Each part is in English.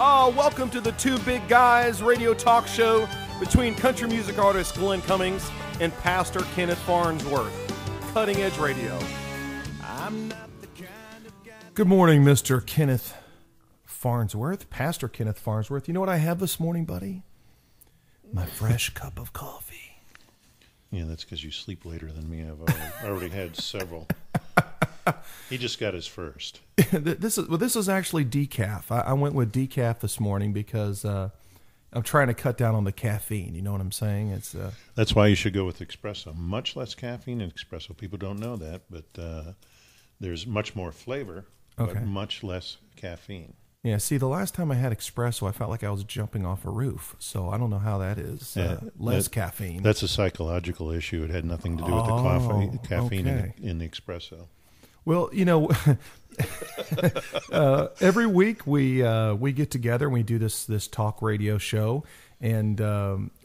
Oh, welcome to the Two Big Guys radio talk show between country music artist Glenn Cummings and Pastor Kenneth Farnsworth. Cutting Edge Radio. Good morning, Mr. Kenneth Farnsworth, Pastor Kenneth Farnsworth. You know what I have this morning, buddy? My fresh cup of coffee. Yeah, that's because you sleep later than me. I've already had several. He just got his first. This is actually decaf. I went with decaf this morning because I'm trying to cut down on the caffeine. You know what I'm saying? That's why you should go with espresso. Much less caffeine in espresso. People don't know that, but there's much more flavor, but much less caffeine. Yeah, see, the last time I had espresso, I felt like I was jumping off a roof. So I don't know how that is. Less caffeine. That's a psychological issue. It had nothing to do with the caffeine in the espresso. Well, you know, every week we get together and we do this talk radio show. And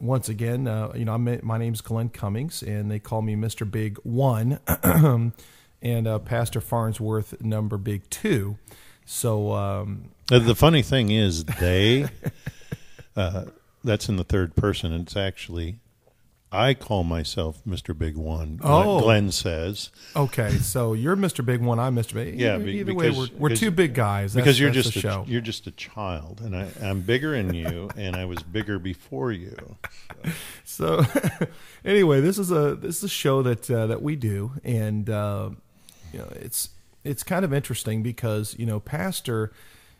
once again, my name's Glenn Cummings, and they call me Mr. Big One, and Pastor Farnsworth number Big Two. So the funny thing is, that's in the third person. And it's actually, I call myself Mr. Big One. Glenn says. Okay, so you're Mr. Big One. I'm Mr. Big. Yeah, either way, we're two big guys. Because you're just a child, and I'm bigger than you, and I was bigger before you. So anyway, this is a show that we do, and it's kind of interesting because Pastor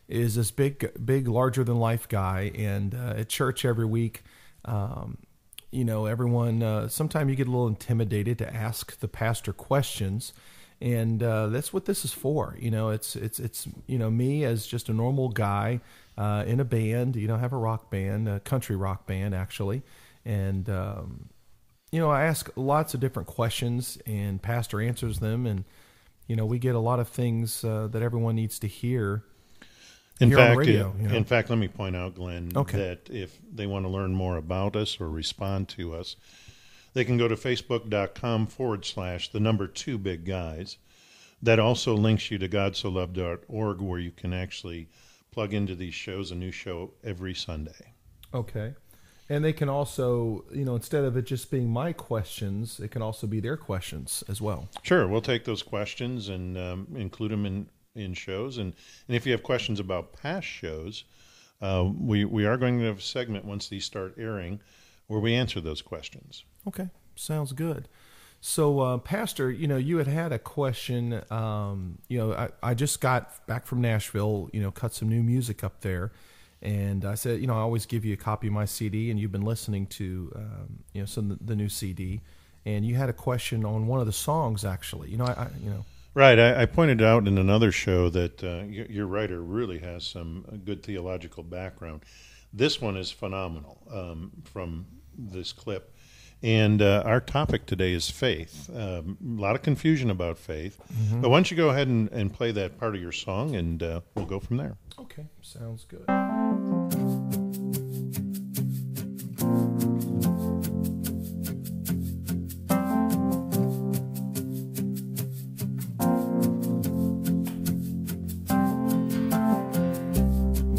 is this big, larger than life guy, and at church every week. Everyone, sometimes you get a little intimidated to ask the pastor questions, and that's what this is for. It's me as just a normal guy in a band. Have a rock band, a country rock band actually, and I ask lots of different questions, and pastor answers them, and we get a lot of things that everyone needs to hear. In fact, let me point out, Glenn, that if they want to learn more about us or respond to us, they can go to facebook.com/2 big guys. That also links you to godsoloved.org, where you can actually plug into these shows, a new show every Sunday. Okay. And they can also, instead of it just being my questions, it can also be their questions as well. Sure. We'll take those questions and include them in shows, and if you have questions about past shows, we are going to have a segment once these start airing where we answer those questions. Okay, sounds good. So, Pastor, you had a question. I just got back from Nashville. Cut some new music up there, and I said, I always give you a copy of my CD, and you've been listening to some of the new CD, and you had a question on one of the songs actually. Right. I pointed out in another show that your writer really has some good theological background. This one is phenomenal from this clip. And our topic today is faith. A lot of confusion about faith. Mm-hmm. But why don't you go ahead and play that part of your song, and we'll go from there. Okay. Sounds good.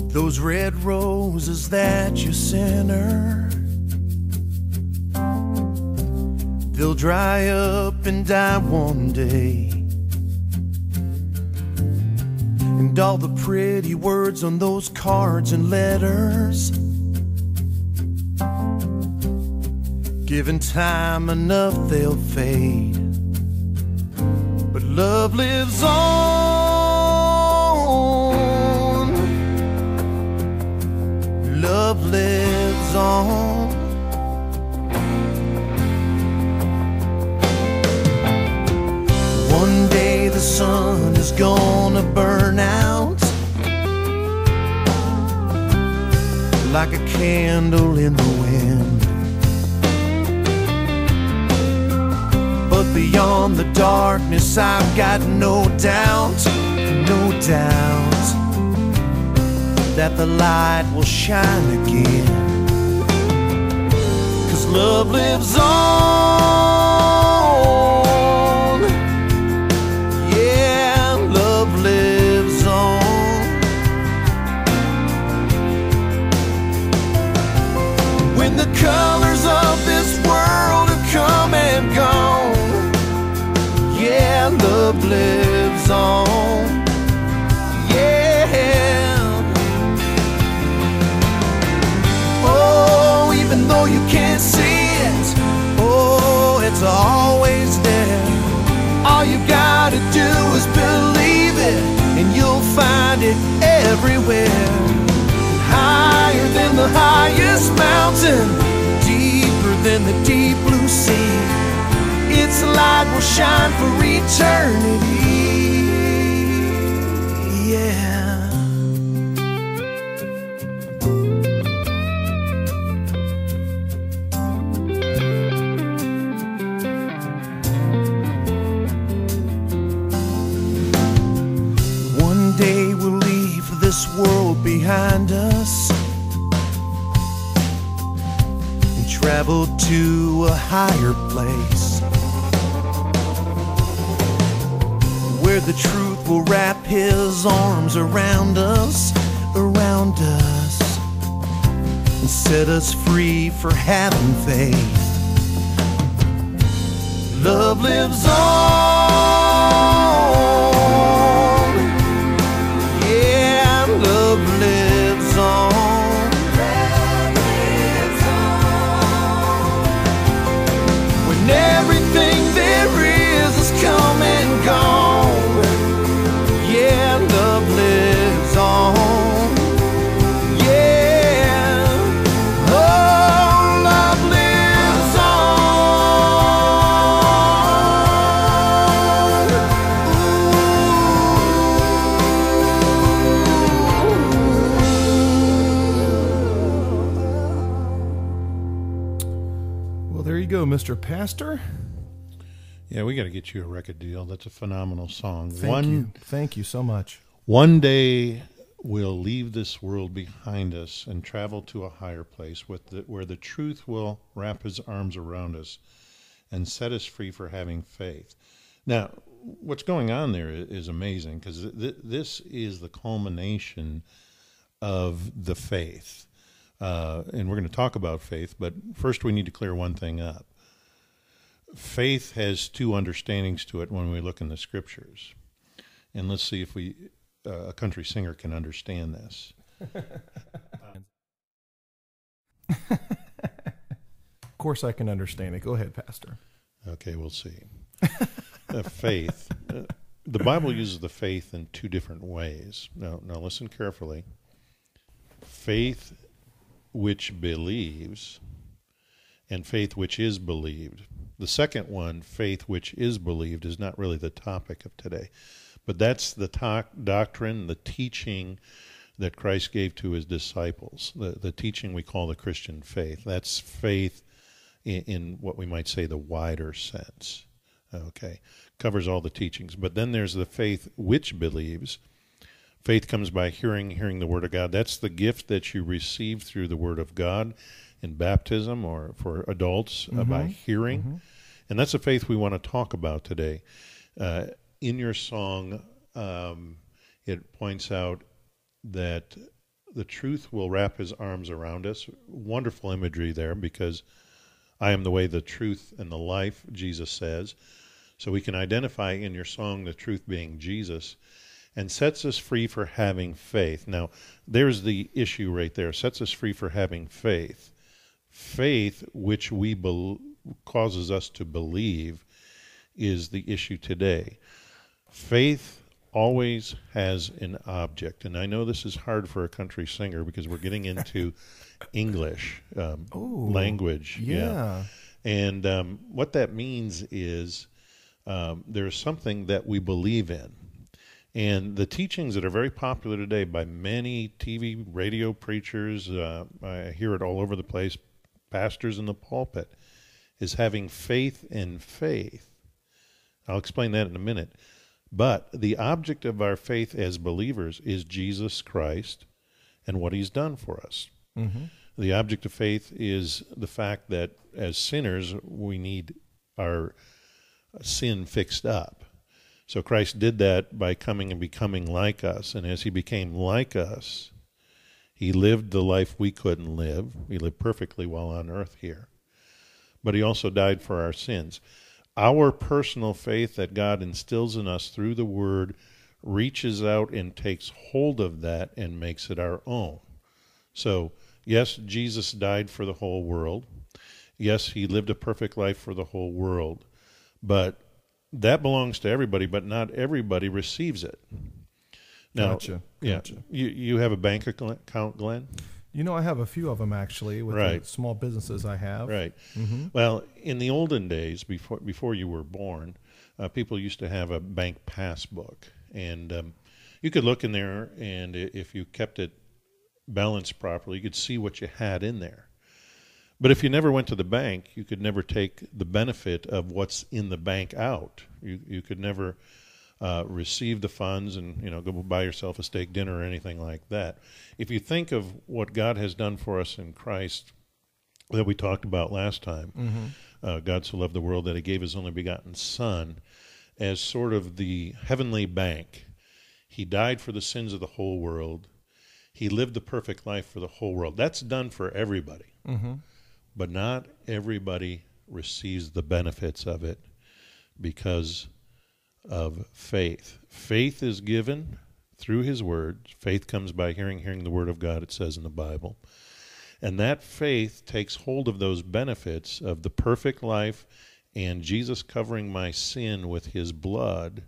Those red roses that you sent her, they'll dry up and die one day. And all the pretty words on those cards and letters, given time enough they'll fade. But love lives on. Love lives on. One day the sun is gonna burn out like a candle in the wind. But beyond the darkness I've got no doubt that the light will shine again. 'Cause love lives on. Yeah, love lives on. lives on. Yeah. Oh, even though you can't see it, oh, it's always there. All you gotta do is believe it, and you'll find it everywhere. Higher than the highest mountain, deeper than the deep blue sea, its light will shine for eternity. Yeah. One day we'll leave this world behind us and travel to a higher place, where the truth will wrap his arms around us, and set us free for having faith. Love lives on. Yeah, love lives on. Love lives on. When everything there is come and gone, yeah, love lives on. Yeah, oh, love lives on. Well, there you go, Mr. Pastor. Yeah, we got to get you a record deal. That's a phenomenal song. Thank you so much. One day we'll leave this world behind us and travel to a higher place where the truth will wrap his arms around us and set us free for having faith. Now, what's going on there is amazing, because this is the culmination of the faith. And we're going to talk about faith, but first we need to clear one thing up. Faith has two understandings to it when we look in the scriptures. And let's see if a country singer can understand this. Of course I can understand it. Go ahead, Pastor. Okay, we'll see. Faith. The Bible uses the faith in two different ways. Now listen carefully. Faith which believes and faith which is believed. The second one, faith which is believed, is not really the topic of today. But that's the doctrine, the teaching that Christ gave to his disciples, the teaching we call the Christian faith. That's faith in what we might say the wider sense. Okay, covers all the teachings. But then there's the faith which believes. Faith comes by hearing the Word of God. That's the gift that you receive through the Word of God in baptism, or for adults by hearing. Mm-hmm. And that's the faith we want to talk about today. In your song, it points out that the truth will wrap his arms around us. Wonderful imagery there, because I am the way, the truth, and the life, Jesus says. So we can identify in your song the truth being Jesus, and sets us free for having faith. Now, there's the issue right there. Sets us free for having faith. Faith, which causes us to believe, is the issue today. Faith always has an object. And I know this is hard for a country singer, because we're getting into English language. Yeah. And what that means is there's something that we believe in. And the teachings that are very popular today by many TV, radio preachers, I hear it all over the place, pastors in the pulpit, is having faith in faith. I'll explain that in a minute. But the object of our faith as believers is Jesus Christ and what he's done for us. Mm-hmm. The object of faith is the fact that as sinners, we need our sin fixed up. So Christ did that by coming and becoming like us. And as he became like us, he lived the life we couldn't live. He lived perfectly while on earth here. But he also died for our sins. our personal faith that God instills in us through the Word reaches out and takes hold of that and makes it our own. So, yes, Jesus died for the whole world. Yes, he lived a perfect life for the whole world. But that belongs to everybody, but not everybody receives it. Now, Gotcha. You have a bank account, Glenn? You know, I have a few of them actually with Right. the small businesses I have. Right. Well, in the olden days, before you were born, people used to have a bank passbook. And you could look in there, and if you kept it balanced properly, you could see what you had in there. But if you never went to the bank, you could never take the benefit of what's in the bank out. You could never receive the funds and go buy yourself a steak dinner or anything like that. If you think of what God has done for us in Christ that we talked about last time, God so loved the world that he gave his only begotten Son as sort of the heavenly bank. He died for the sins of the whole world. He lived the perfect life for the whole world. That's done for everybody. But not everybody receives the benefits of it because of faith. Faith is given through his word. Faith comes by hearing the word of God, it says in the Bible. And that faith takes hold of those benefits of the perfect life and Jesus covering my sin with his blood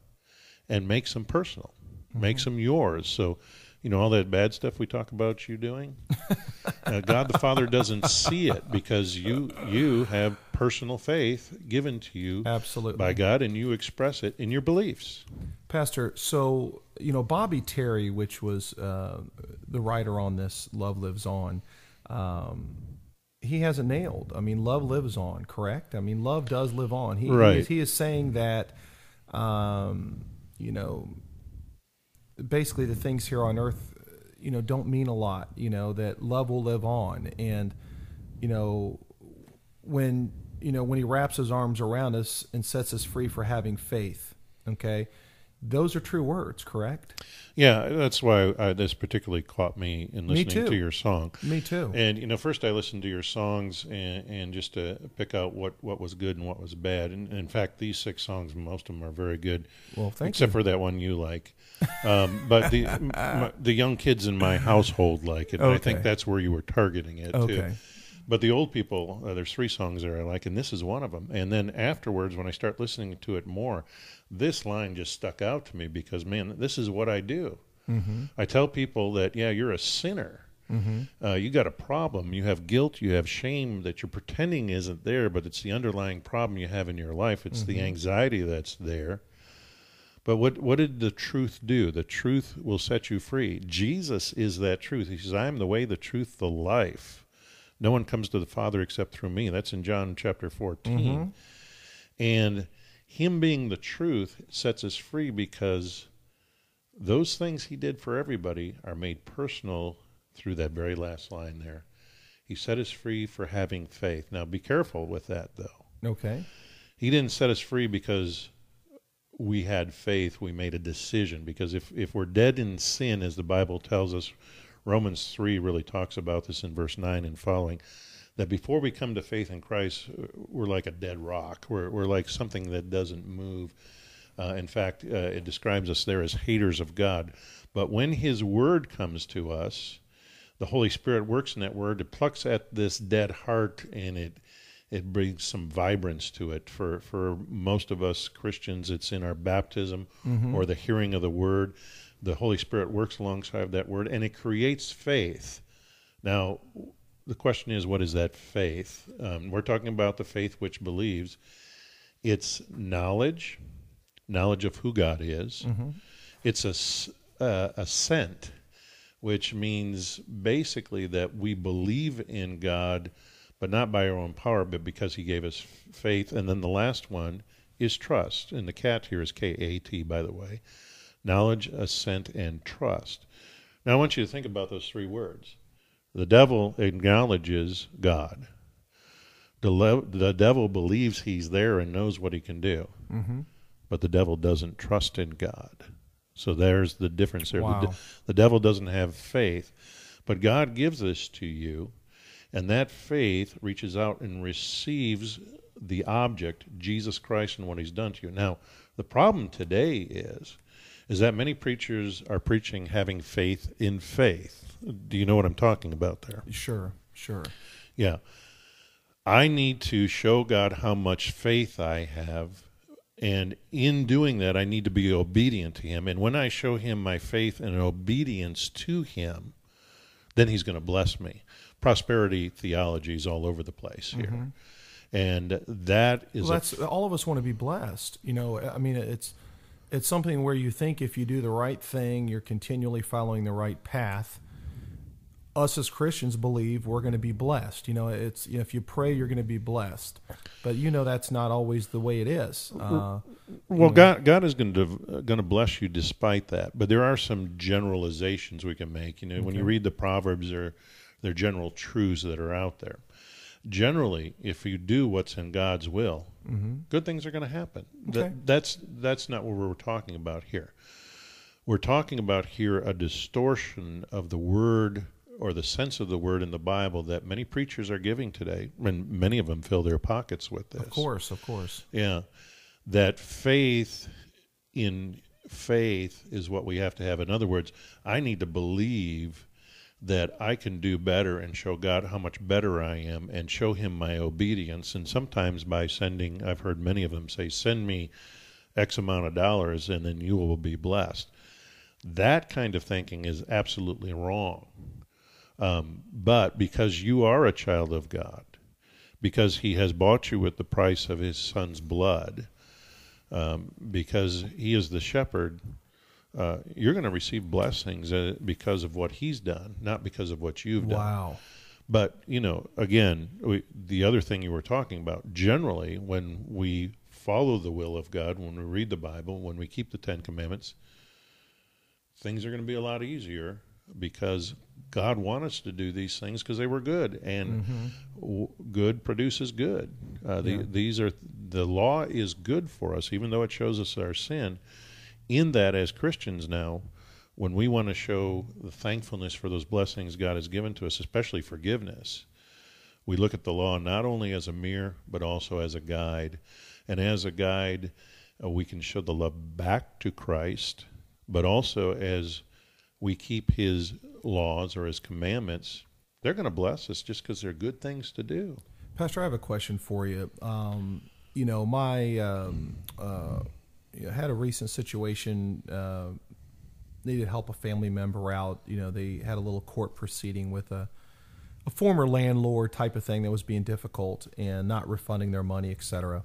and makes them personal, makes them yours. So, all that bad stuff we talk about you doing, God the Father doesn't see it because you have personal faith given to you Absolutely. by God, and you express it in your beliefs. Pastor, so, Bobby Terry, which was the writer on this, Love Lives On, he has it nailed. I mean, love lives on, correct? I mean, love does live on. He is saying that, basically the things here on earth, don't mean a lot, that love will live on. And, when he wraps his arms around us and sets us free for having faith, okay, those are true words, correct? Yeah, that's why this particularly caught me in listening to your song. Me too. And, first I listened to your songs and just to pick out what was good and what was bad. And in fact, these 6 songs, most of them are very good. Well, thank except you. for that one you like. But the young kids in my household like it. And I think that's where you were targeting it, too. But the old people, there's 3 songs there I like, and this is one of them. And then afterwards, when I start listening to it more, this line just stuck out to me because, man, this is what I do. I tell people that, you're a sinner. You got a problem. You have guilt. You have shame that you're pretending isn't there, but it's the underlying problem you have in your life. It's the anxiety that's there. But what did the truth do? The truth will set you free. Jesus is that truth. He says, I am the way, the truth, the life. No one comes to the Father except through me. That's in John chapter 14. And him being the truth sets us free because those things he did for everybody are made personal through that very last line there. He set us free for having faith. Now, be careful with that, though. Okay. He didn't set us free because we had faith, we made a decision. Because if we're dead in sin, as the Bible tells us, Romans 3 really talks about this in verse 9 and following, that before we come to faith in Christ, we're like a dead rock. We're like something that doesn't move. In fact, it describes us there as haters of God. But when his word comes to us, the Holy Spirit works in that word. It plucks at this dead heart, and it brings some vibrance to it. For most of us Christians, it's in our baptism or the hearing of the word. The Holy Spirit works alongside that word, and it creates faith. Now, the question is, what is that faith? We're talking about the faith which believes. It's knowledge of who God is. It's assent, which means basically that we believe in God, but not by our own power, but because he gave us faith. And then the last one is trust. And the cat here is K-A-T, by the way. Knowledge, assent, and trust. Now, I want you to think about those 3 words. The devil acknowledges God. The devil believes he's there and knows what he can do. But the devil doesn't trust in God. So there's the difference there. Wow. The devil doesn't have faith. But God gives this to you. And that faith reaches out and receives the object, Jesus Christ, and what he's done to you. Now, the problem today is that many preachers are preaching having faith in faith. Do you know what I'm talking about there? Sure. Yeah. I need to show God how much faith I have, and in doing that, I need to be obedient to him. And when I show him my faith and obedience to him, then he's going to bless me. Prosperity theology is all over the place here. Mm-hmm. And that is... Well, all of us want to be blessed. You know, I mean, it's something where you think if you do the right thing, you're continually following the right path. Us as Christians believe we're going to be blessed. You know, if you pray, you're going to be blessed. But that's not always the way it is. Well, God is going to bless you despite that. But there are some generalizations we can make. You know, when you read the Proverbs, they're general truths that are out there. Generally, if you do what's in God's will, good things are going to happen. Okay. That's not what we're talking about here. We're talking about here a distortion of the word or the sense of the word in the Bible that many preachers are giving today, and many of them fill their pockets with this. Of course. Yeah. That faith in faith is what we have to have. In other words, I need to believe that I can do better and show God how much better I am and show him my obedience. And sometimes by sending, I've heard many of them say, send me X amount of dollars and then you will be blessed. That kind of thinking is absolutely wrong. But because you are a child of God, because he has bought you with the price of his son's blood, because he is the shepherd, you're going to receive blessings because of what he's done, not because of what you've done. Wow. But, again, the other thing you were talking about, generally when we follow the will of God, when we read the Bible, when we keep the Ten Commandments, things are going to be a lot easier because God wanted us to do these things because they were good, and good produces good. The law is good for us, even though it shows us our sin. In that, as Christians now, when we want to show the thankfulness for those blessings God has given to us, especially forgiveness, we look at the law not only as a mirror, but also as a guide. And as a guide, we can show the love back to Christ, but also as we keep his laws or his commandments, they're going to bless us just because they're good things to do. Pastor, I have a question for you. I had a recent situation, needed help a family member out. They had a little court proceeding with a former landlord type of thing that was being difficult and not refunding their money, et cetera.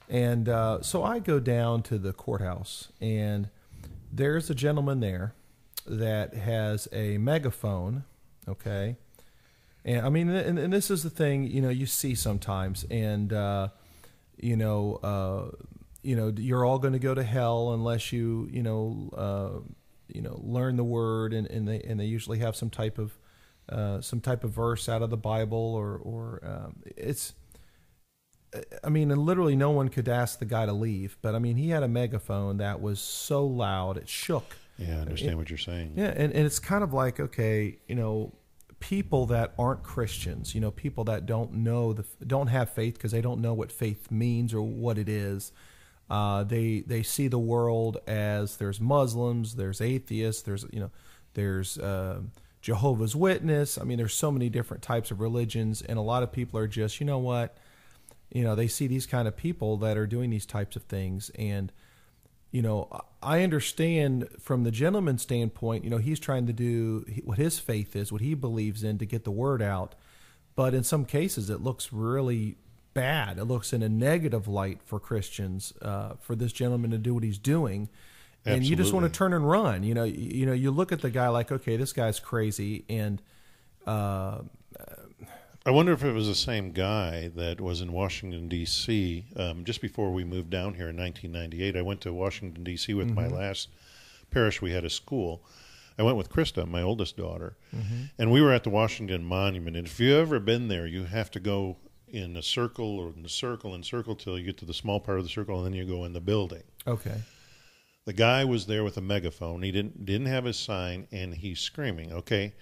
And so I go down to the courthouse, and there's a gentleman there that has a megaphone, okay? And I mean, and this is the thing, you see sometimes, and, you're all going to go to hell unless you, learn the word, and they usually have some type of verse out of the Bible, or it's. I mean, and literally no one could ask the guy to leave, but I mean, he had a megaphone that was so loud it shook. Yeah, I understand what you're saying. Yeah, and it's kind of like, okay, people that aren't Christians, people that don't have faith because they don't know what faith means or what it is. They see the world as there's Muslims, there's atheists, there's Jehovah's Witness. I mean, there's so many different types of religions, and a lot of people are just, they see these kind of people that are doing these types of things, and I understand from the gentleman's standpoint, he's trying to do what his faith is, what he believes in to get the word out. But in some cases, it looks really bad. It looks in a negative light for Christians, for this gentleman to do what he's doing. And Absolutely. You just want to turn and run. You look at the guy like, okay, this guy's crazy. And I wonder if it was the same guy that was in Washington, D.C. Just before we moved down here in 1998. I went to Washington, D.C. with my last parish. We had a school. I went with Krista, my oldest daughter, and we were at the Washington Monument. And if you've ever been there, you have to go in a circle or in a circle and circle till you get to the small part of the circle, and then you go in the building. Okay. The guy was there with a megaphone. He didn't have his sign, and he's screaming. Okay,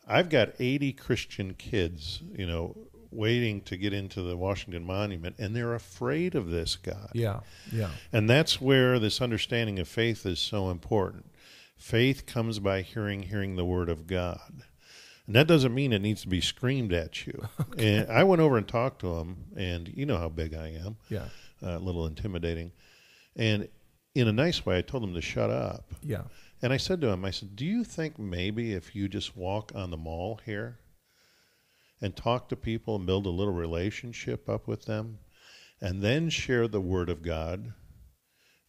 I've got 80 Christian kids, waiting to get into the Washington Monument, and they're afraid of this God. Yeah, yeah. And that's where this understanding of faith is so important. Faith comes by hearing the Word of God. And that doesn't mean it needs to be screamed at you. Okay. And I went over and talked to him, and you know how big I am. Yeah. A little intimidating. And in a nice way, I told him to shut up. Yeah. And I said to him, do you think maybe if you just walk on the mall here and talk to people and build a little relationship up with them, and then share the Word of God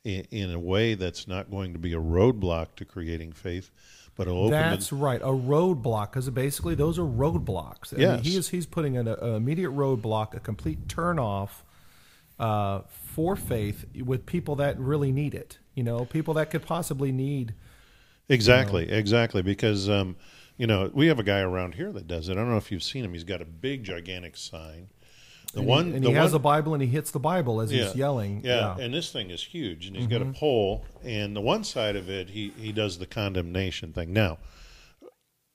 in a way that's not going to be a roadblock to creating faith, but it'll open That's right, a roadblock, because basically those are roadblocks. Yes. I mean, he's putting an immediate roadblock, a complete turnoff for faith with people that really need it. People that could possibly need. Exactly, because we have a guy around here that does it. I don't know if you've seen him. He's got a big, gigantic sign. He has a Bible, and he hits the Bible as he's yelling. Yeah, and this thing is huge, and he's got a pole, and the one side of it, he does the condemnation thing. Now,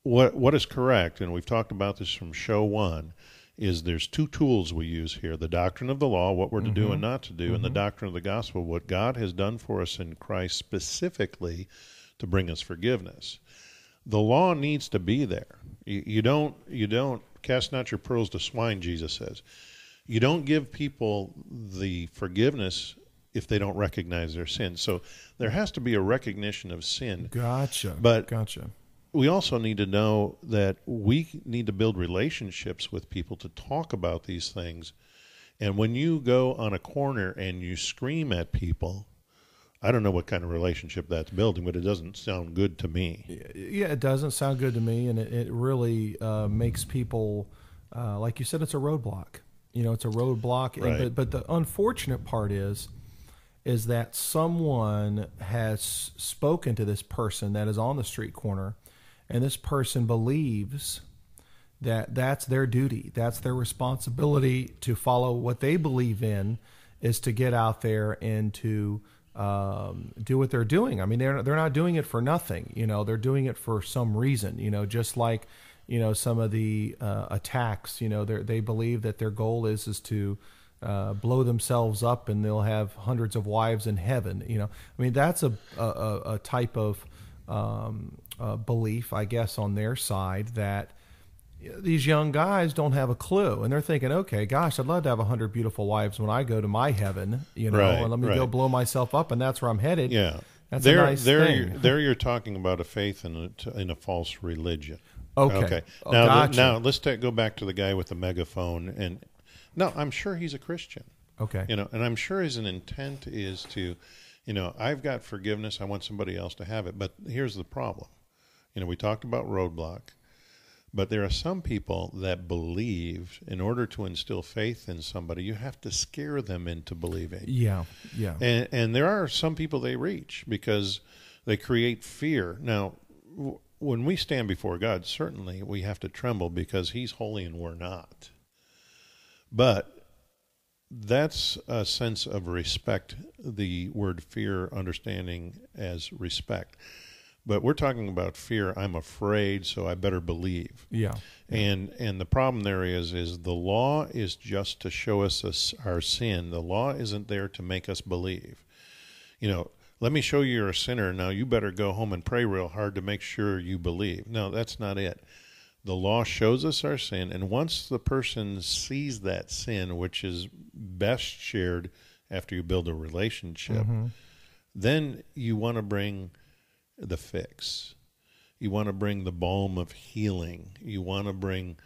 what is correct, and we've talked about this from show 1, is there's 2 tools we use here: the doctrine of the law, what we're to do and not to do, and the doctrine of the gospel, what God has done for us in Christ specifically to bring us forgiveness. The law needs to be there. You don't cast not your pearls to swine, Jesus says. You don't give people the forgiveness if they don't recognize their sin. So there has to be a recognition of sin. Gotcha. But gotcha. We also need to know that we need to build relationships with people to talk about these things. And when you go on a corner and you scream at people, I don't know what kind of relationship that's building, but it doesn't sound good to me. Yeah, it doesn't sound good to me, and it really makes people, like you said, it's a roadblock. It's a roadblock. Right. But the unfortunate part is that someone has spoken to this person that is on the street corner, and this person believes that that's their duty, that's their responsibility to follow what they believe in, is to get out there and to do what they're doing. I mean, they're not doing it for nothing. They're doing it for some reason. Just like some of the attacks. They believe that their goal is to blow themselves up, and they'll have hundreds of wives in heaven. I mean, that's a type of belief, I guess, on their side, that these young guys don't have a clue, and they're thinking, okay, gosh, I'd love to have 100 beautiful wives when I go to my heaven, Right, and let me go blow myself up, and that's where I'm headed. Yeah, that's a nice thing. There, you're talking about a faith in a false religion. Okay. Now, gotcha. now let's go back to the guy with the megaphone, and no, I'm sure he's a Christian. Okay. And I'm sure his intent is to, I've got forgiveness. I want somebody else to have it. But here's the problem. We talked about roadblock. But there are some people that believe in order to instill faith in somebody, you have to scare them into believing. Yeah. And there are some people they reach because they create fear. Now, when we stand before God, certainly we have to tremble because He's holy and we're not. But that's a sense of respect, the word fear, understanding as respect. But we're talking about fear. I'm afraid, so I better believe. Yeah. And the problem there is the law is just to show us our sin. The law isn't there to make us believe. Let me show you you're a sinner. Now you better go home and pray real hard to make sure you believe. No, that's not it. The law shows us our sin, and once the person sees that sin, which is best shared after you build a relationship, then you want to bring the fix. You want to bring the balm of healing. You want to bring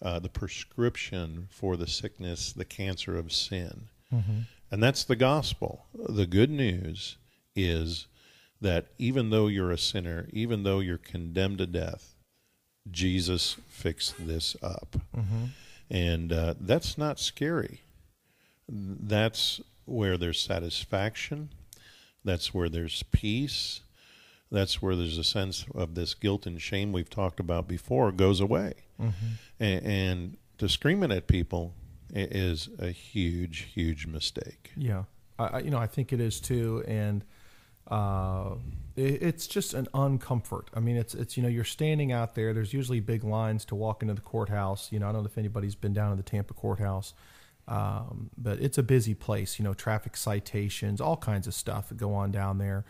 the prescription for the sickness, the cancer of sin. And that's the gospel. The good news is that even though you're a sinner, even though you're condemned to death, Jesus fixed this up. And that's not scary. That's where there's satisfaction. That's where there's peace. That's where there's a sense of this guilt and shame we've talked about before goes away. And to scream it at people is a huge, huge mistake. Yeah. I think it is too. And it's just an uncomfort. I mean, it's you're standing out there. There's usually big lines to walk into the courthouse. I don't know if anybody's been down to the Tampa courthouse, but it's a busy place. Traffic citations, all kinds of stuff that go on down there,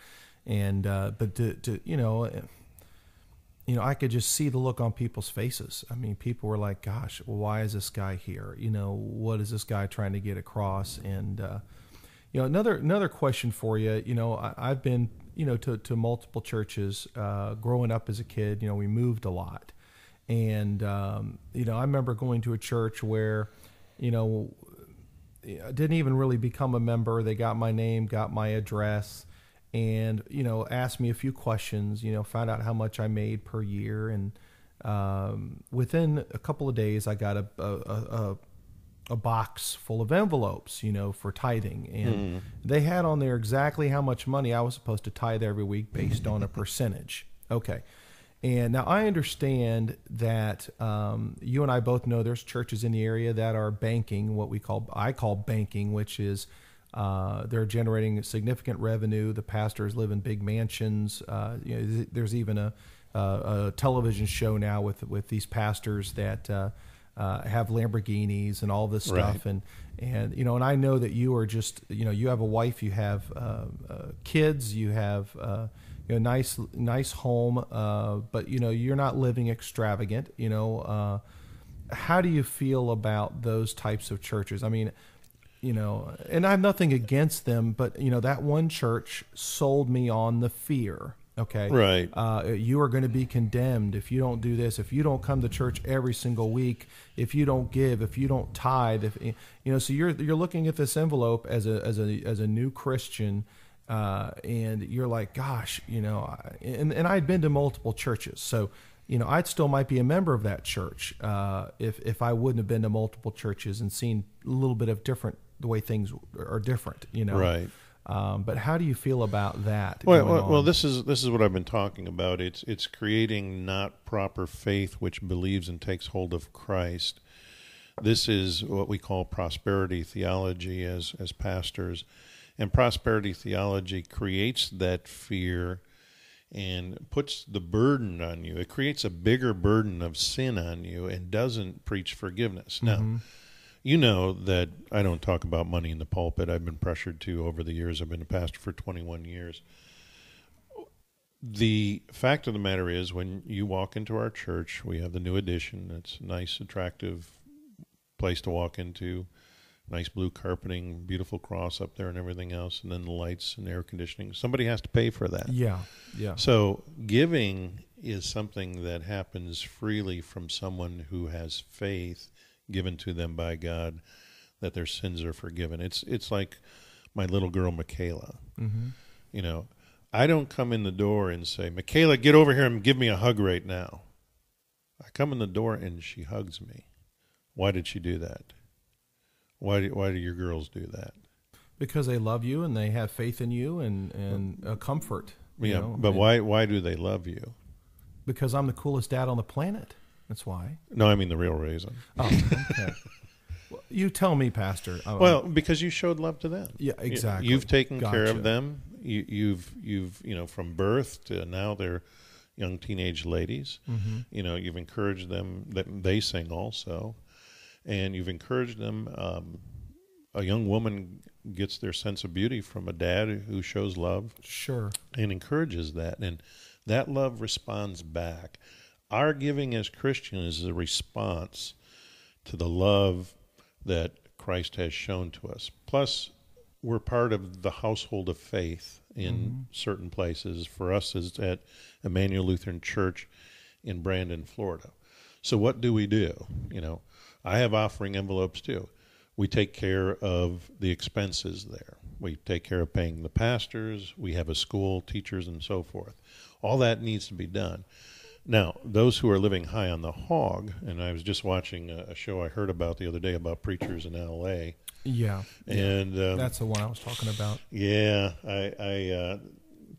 and but I could just see the look on people's faces. I mean, people were like, "Gosh, well, why is this guy here? What is this guy trying to get across?" And another question for you. I've been to multiple churches growing up as a kid. We moved a lot, and I remember going to a church where I didn't even really become a member. They got my name, got my address, and asked me a few questions. Found out how much I made per year, and within a couple of days, I got a box full of envelopes, for tithing, and they had on there exactly how much money I was supposed to tithe every week based on a percentage. Okay. And now I understand that you and I both know there's churches in the area that are banking, what I call banking, which is they're generating significant revenue. The pastors live in big mansions. There's even a television show now with these pastors that have Lamborghinis and all this stuff. Right. And I know that you are just, you have a wife, you have kids, you have nice home, but you're not living extravagant. How do you feel about those types of churches? I mean, and I have nothing against them, but that one church sold me on the fear. Okay. Right. You are going to be condemned if you don't do this, if you don't come to church every single week, if you don't give, if you don't tithe, so you're looking at this envelope as a new Christian, and you're like, gosh, and I'd been to multiple churches, so I'd still might be a member of that church if I wouldn't have been to multiple churches and seen a little bit of the way things are different, Right. But how do you feel about that? Well, this is what I've been talking about. It's creating not proper faith which believes and takes hold of Christ. This is what we call prosperity theology as pastors, and prosperity theology creates that fear and puts the burden on you. It creates a bigger burden of sin on you and doesn't preach forgiveness. Now, you know that I don't talk about money in the pulpit. I've been pressured to over the years. I've been a pastor for 21 years. The fact of the matter is, when you walk into our church, we have the new addition. It's a nice, attractive place to walk into. Nice blue carpeting, beautiful cross up there and everything else, and then the lights and air conditioning. Somebody has to pay for that. Yeah. So giving is something that happens freely from someone who has faith given to them by God that their sins are forgiven. It's like my little girl, Michaela. Mm-hmm. I don't come in the door and say, Michaela, get over here and give me a hug right now. I come in the door and she hugs me. Why did she do that? Why do your girls do that? Because they love you and they have faith in you and a comfort. But why do they love you? Because I'm the coolest dad on the planet. That's why. No, I mean the real reason. Oh, okay. Well, you tell me, Pastor. Because you showed love to them. Yeah, exactly. You've taken care of them. You've from birth to now they're young teenage ladies. Mm-hmm. You've encouraged them. That they sing also, and you've encouraged them. A young woman gets their sense of beauty from a dad who shows love. Sure. And encourages that, and that love responds back. Our giving as Christians is a response to the love that Christ has shown to us. Plus, we're part of the household of faith in certain places. For us, is at Emmanuel Lutheran Church in Brandon, Florida. So what do? I have offering envelopes too. We take care of the expenses there. We take care of paying the pastors. We have a school, teachers, and so forth. All that needs to be done. Now, those who are living high on the hog, and I was just watching a show I heard about the other day about preachers in L.A. Yeah. And that's the one I was talking about. Yeah. A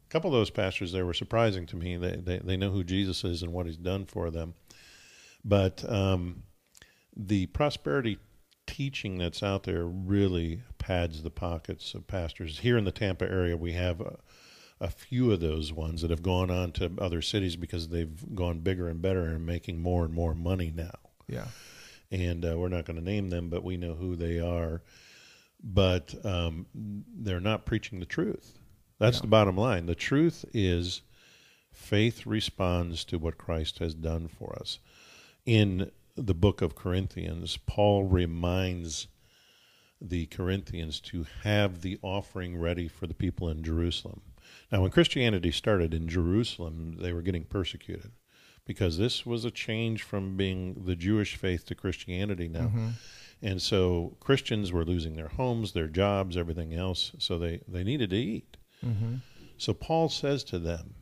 couple of those pastors there were surprising to me. They know who Jesus is and what he's done for them. But the prosperity teaching that's out there really pads the pockets of pastors. Here in the Tampa area, we have a few of those ones that have gone on to other cities because they've gone bigger and better and making more and more money now. Yeah. And we're not going to name them, but we know who they are. But they're not preaching the truth. That's the bottom line. The truth is faith responds to what Christ has done for us. In the book of Corinthians, Paul reminds the Corinthians to have the offering ready for the people in Jerusalem. Now, when Christianity started in Jerusalem, they were getting persecuted because this was a change from being the Jewish faith to Christianity now. Mm-hmm. And so Christians were losing their homes, their jobs, everything else, so they needed to eat. Mm-hmm. So Paul says to them,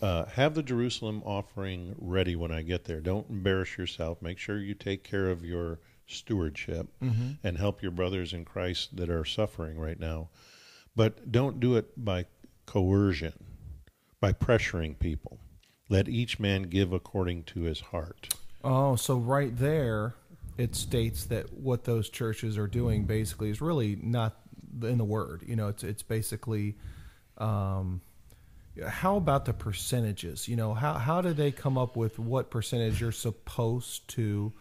have the Jerusalem offering ready when I get there. Don't embarrass yourself. Make sure you take care of your stewardship and help your brothers in Christ that are suffering right now. But don't do it by coercion, by pressuring people. Let each man give according to his heart. Oh, so right there it states that what those churches are doing basically is really not in the Word. You know, it's basically, how about the percentages? You know, how do they come up with what percentage you're supposed to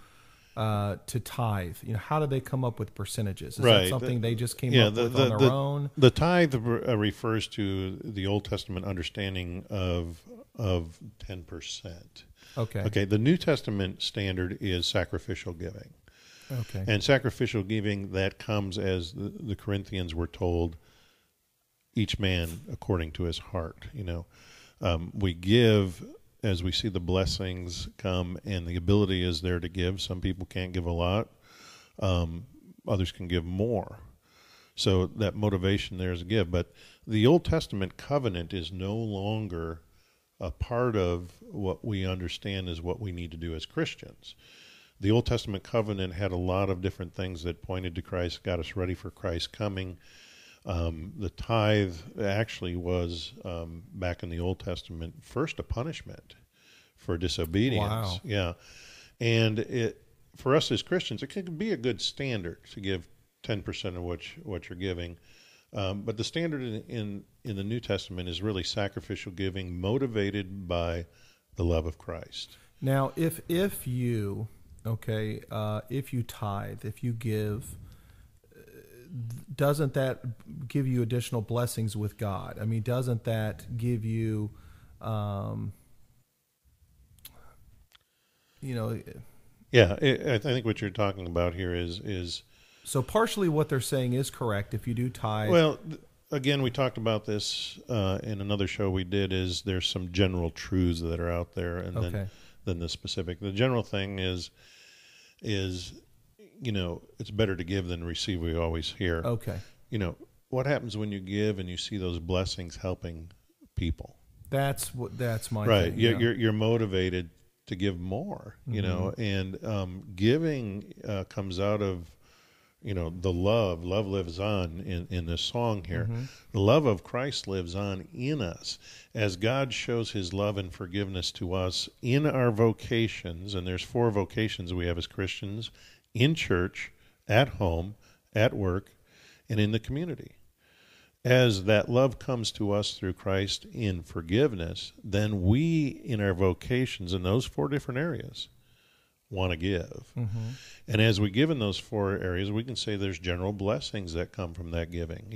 tithe? You know, how do they come up with percentages? Is that something they just came up with on their own? The tithe refers to the Old Testament understanding of 10%. Okay. The New Testament standard is sacrificial giving. Okay. And sacrificial giving, that comes, as the Corinthians were told, each man according to his heart. You know, we give as we see the blessings come, and the ability is there to give. Some people can't give a lot. Others can give more. So that motivation there is to give. But the Old Testament covenant is no longer a part of what we understand as what we need to do as Christians. The Old Testament covenant had a lot of different things that pointed to Christ, got us ready for Christ's coming. The tithe actually was, back in the Old Testament, first a punishment for disobedience. Wow. Yeah. And for us as Christians, it can be a good standard to give 10% of what you're giving. But the standard in the New Testament is really sacrificial giving motivated by the love of Christ. Now, if you tithe, if you give, doesn't that give you additional blessings with God? I mean, doesn't that give you, Yeah, I think what you're talking about here is. So partially what they're saying is correct if you do tithe. Well, again, we talked about this in another show we did, is there's some general truths that are out there, and then the specific. The general thing is it's better to give than receive, we always hear. Okay. What happens when you give and you see those blessings helping people? That's my right. thing. You're motivated to give more, and giving comes out of the love lives on in this song here. Mm-hmm. The love of Christ lives on in us as God shows his love and forgiveness to us in our vocations. And there's 4 vocations we have as Christians: in church, at home, at work, and in the community. As that love comes to us through Christ in forgiveness, then we, in our vocations in those 4 different areas, want to give. Mm-hmm. And as we give in those 4 areas, we can say there's general blessings that come from that giving.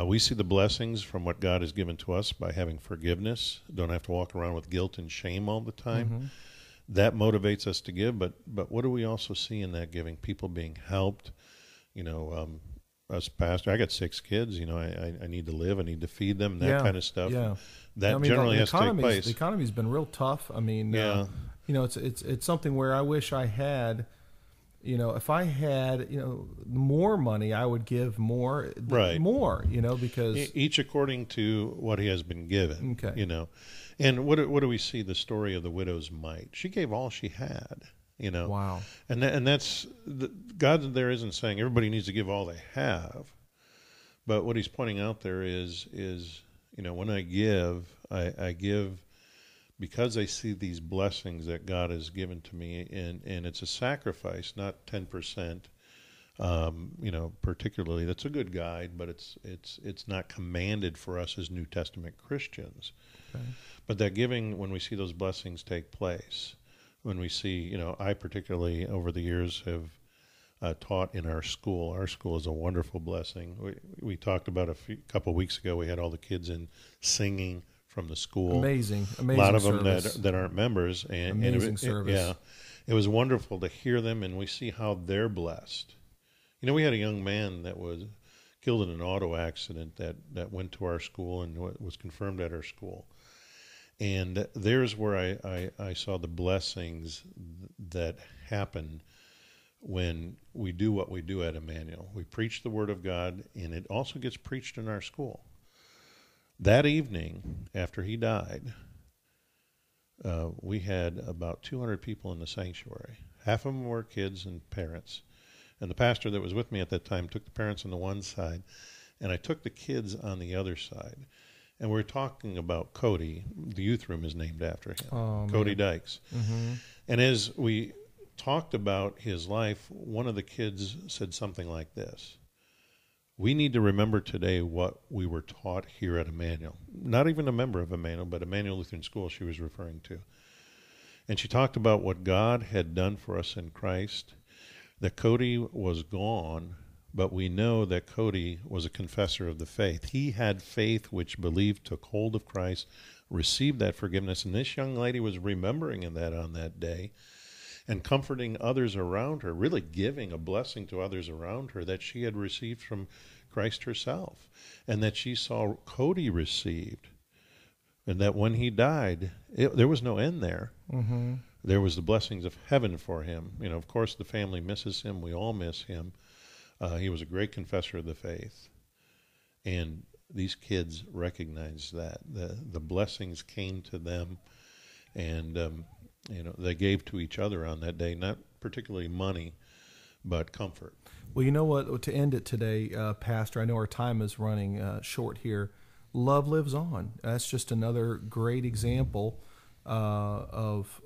We see the blessings from what God has given to us by having forgiveness. Don't have to walk around with guilt and shame all the time. Mm-hmm. That motivates us to give. But what do we also see in that giving? People being helped. Us pastor, I got 6 kids. I need to live. I need to feed them. That kind of stuff. Yeah. That generally has to take place. The economy's been real tough. I mean, it's something where I wish I had, if I had, more money, I would give more, right. More, because each according to what he has been given. Okay. And what do we see? The story of the widow's mite. She gave all she had. Wow. And that's God. There isn't saying everybody needs to give all they have, but what he's pointing out there is when I give, I give because I see these blessings that God has given to me, and it's a sacrifice, not 10%. Particularly, that's a good guide, but it's not commanded for us as New Testament Christians. Okay. But that giving, when we see those blessings take place, when we see, I particularly over the years have taught in our school. Our school is a wonderful blessing. We talked about a couple of weeks ago. We had all the kids in singing from the school. Amazing A lot of service. them that aren't members, and Amazing service. it was wonderful to hear them, and we see how they're blessed. We had a young man that was killed in an auto accident that went to our school and was confirmed at our school. And there's where I saw the blessings that happen when we do what we do at Emmanuel. We preach the Word of God, and it also gets preached in our school. That evening, after he died, we had about 200 people in the sanctuary. Half of them were kids and parents. And the pastor that was with me at that time took the parents on the one side, and I took the kids on the other side. And we're talking about Cody. The youth room is named after him, Cody Dykes. Mm-hmm. And as we talked about his life, one of the kids said something like this: we need to remember today what we were taught here at Emmanuel. Not even a member of Emmanuel, but Emmanuel Lutheran School she was referring to. And she talked about what God had done for us in Christ, that Cody was gone, but we know that Cody was a confessor of the faith. He had faith which believed, took hold of Christ, received that forgiveness. And this young lady was remembering that on that day and comforting others around her, really giving a blessing to others around her that she had received from Christ herself, and that she saw Cody received. And that when he died, there was no end there. Mm-hmm. There was the blessings of heaven for him. Of course, the family misses him. We all miss him. He was a great confessor of the faith. And these kids recognized that. The blessings came to them, and they gave to each other on that day, not particularly money, but comfort. Well, you know what? To end it today, Pastor, I know our time is running short here. Love lives on. That's just another great example of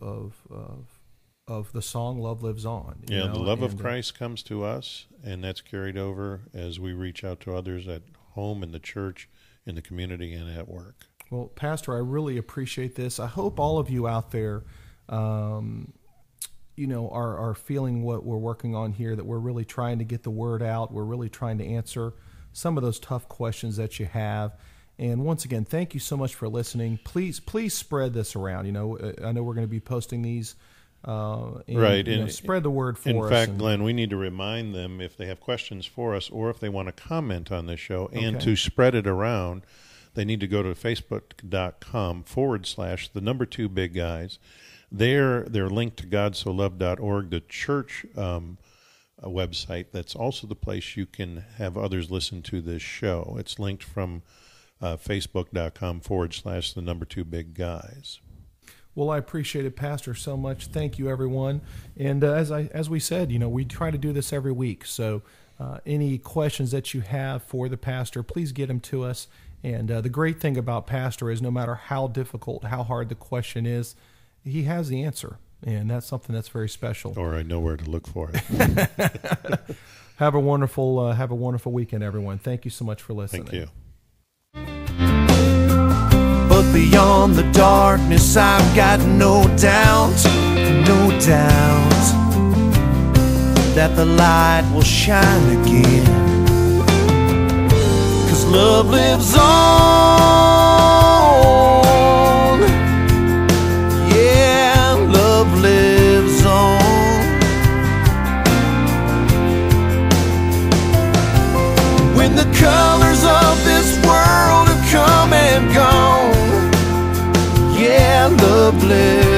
the song "Love Lives On." The love of Christ comes to us, and that's carried over as we reach out to others at home, in the church, in the community, and at work. Well, Pastor, I really appreciate this. I hope all of you out there, are feeling what we're working on here, that we're really trying to get the word out. We're really trying to answer some of those tough questions that you have. And once again, thank you so much for listening. Please spread this around. I know we're going to be posting these. And spread the word for us. In fact, Glenn, we need to remind them if they have questions for us or if they want to comment on this show and to spread it around, they need to go to facebook.com/2bigguys. They're linked to godsolove.org, the church website. That's also the place you can have others listen to this show. It's linked from facebook.com/2bigguys. Well, I appreciate it, Pastor, so much. Thank you, everyone. And as we said, we try to do this every week. So any questions that you have for the pastor, please get them to us. And the great thing about Pastor is no matter how difficult, how hard the question is, he has the answer. And that's something that's very special. Or I know where to look for it. Have a wonderful weekend, everyone. Thank you so much for listening. Thank you. But beyond the darkness, I've got no doubt that the light will shine again. 'Cause love lives on. Yeah, love lives on. When the colors of this world have come and gone, yeah, love lives